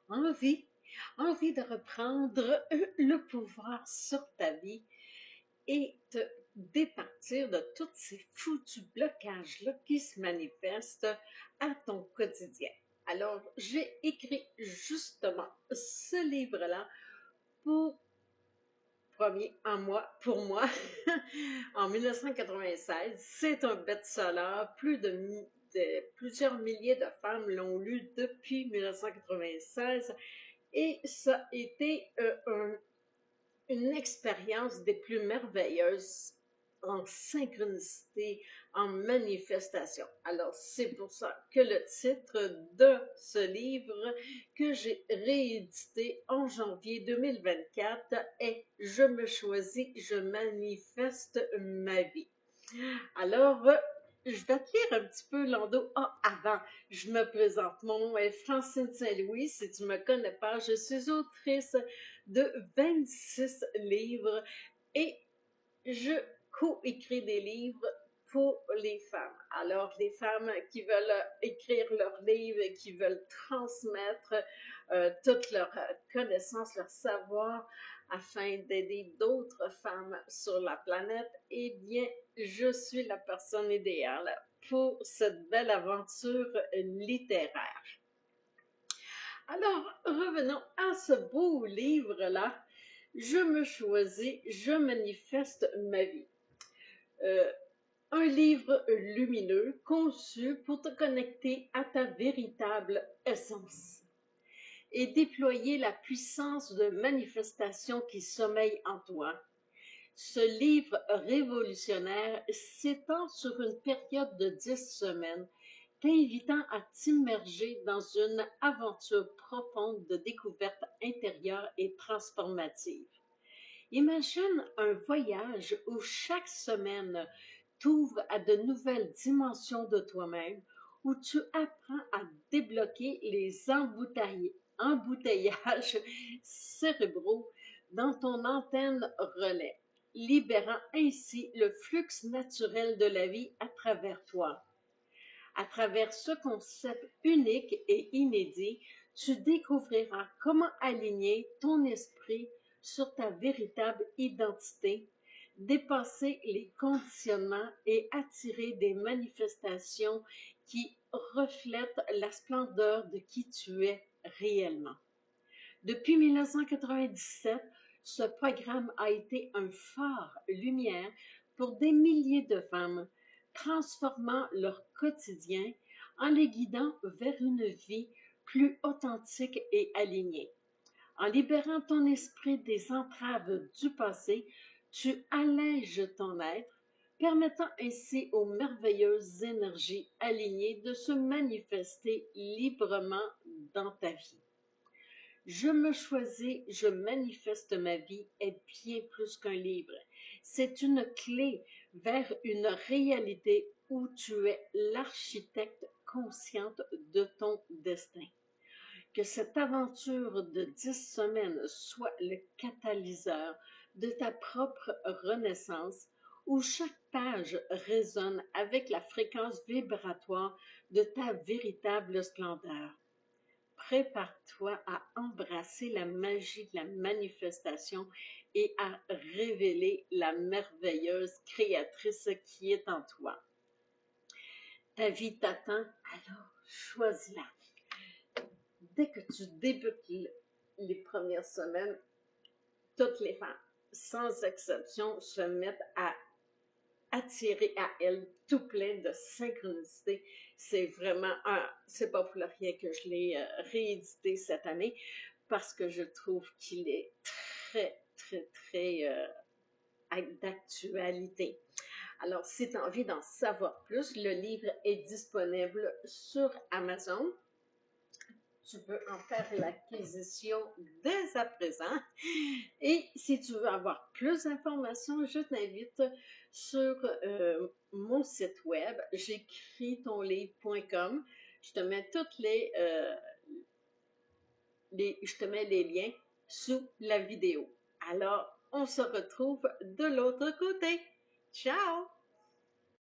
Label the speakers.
Speaker 1: envie, envie de reprendre le pouvoir sur ta vie et te départir de tous ces foutus blocages-là qui se manifestent à ton quotidien. Alors, j'ai écrit justement ce livre-là pour pour moi, en 1996. C'est un best-seller. Plusieurs milliers de femmes l'ont lu depuis 1996 et ça a été une expérience des plus merveilleuses en synchronicité, en manifestation. Alors, c'est pour ça que le titre de ce livre que j'ai réédité en janvier 2024 est Je me choisis, je manifeste ma vie. Alors, je vais te lire un petit peu Lando. Ah, avant, je me présente. Mon nom est Francine Saint-Louis. Si tu ne me connais pas, je suis autrice de 26 livres et je co-écris des livres pour les femmes. Alors, les femmes qui veulent écrire leurs livres et qui veulent transmettre toute leur connaissance, leur savoir afin d'aider d'autres femmes sur la planète, eh bien, je suis la personne idéale pour cette belle aventure littéraire. Alors, revenons à ce beau livre-là. Je me choisis, je manifeste ma vie. Euh, un livre lumineux conçu pour te connecter à ta véritable essence et déployer la puissance de manifestation qui sommeille en toi. Ce livre révolutionnaire s'étend sur une période de 10 semaines, t'invitant à t'immerger dans une aventure profonde de découverte intérieure et transformative. Imagine un voyage où chaque semaine t'ouvre à de nouvelles dimensions de toi-même, où tu apprends à débloquer les embouteillages cérébraux dans ton antenne relais, libérant ainsi le flux naturel de la vie à travers toi. À travers ce concept unique et inédit, tu découvriras comment aligner ton esprit sur ta véritable identité, dépasser les conditionnements et attirer des manifestations qui reflètent la splendeur de qui tu es réellement. Depuis 1997, ce programme a été un phare lumière pour des milliers de femmes, transformant leur quotidien en les guidant vers une vie plus authentique et alignée. En libérant ton esprit des entraves du passé, tu allèges ton être, permettant ainsi aux merveilleuses énergies alignées de se manifester librement dans ta vie. Je me choisis, je manifeste ma vie est bien plus qu'un livre. C'est une clé vers une réalité où tu es l'architecte consciente de ton destin. Que cette aventure de 10 semaines soit le catalyseur de ta propre renaissance, où chaque page résonne avec la fréquence vibratoire de ta véritable splendeur. Prépare-toi à embrasser la magie de la manifestation et à révéler la merveilleuse créatrice qui est en toi. Ta vie t'attend, alors choisis-la. Dès que tu débutes les premières semaines, toutes les femmes, sans exception, se mettent à attirer à elles tout plein de synchronicité. C'est vraiment c'est pas pour rien que je l'ai réédité cette année parce que je trouve qu'il est très, très, très d'actualité. Alors, si tu as envie d'en savoir plus, le livre est disponible sur Amazon. Tu peux en faire l'acquisition dès à présent. Et si tu veux avoir plus d'informations, je t'invite sur mon site web, j'écris-ton-livre.com. Je te mets je te mets les liens sous la vidéo. Alors, on se retrouve de l'autre côté. Ciao!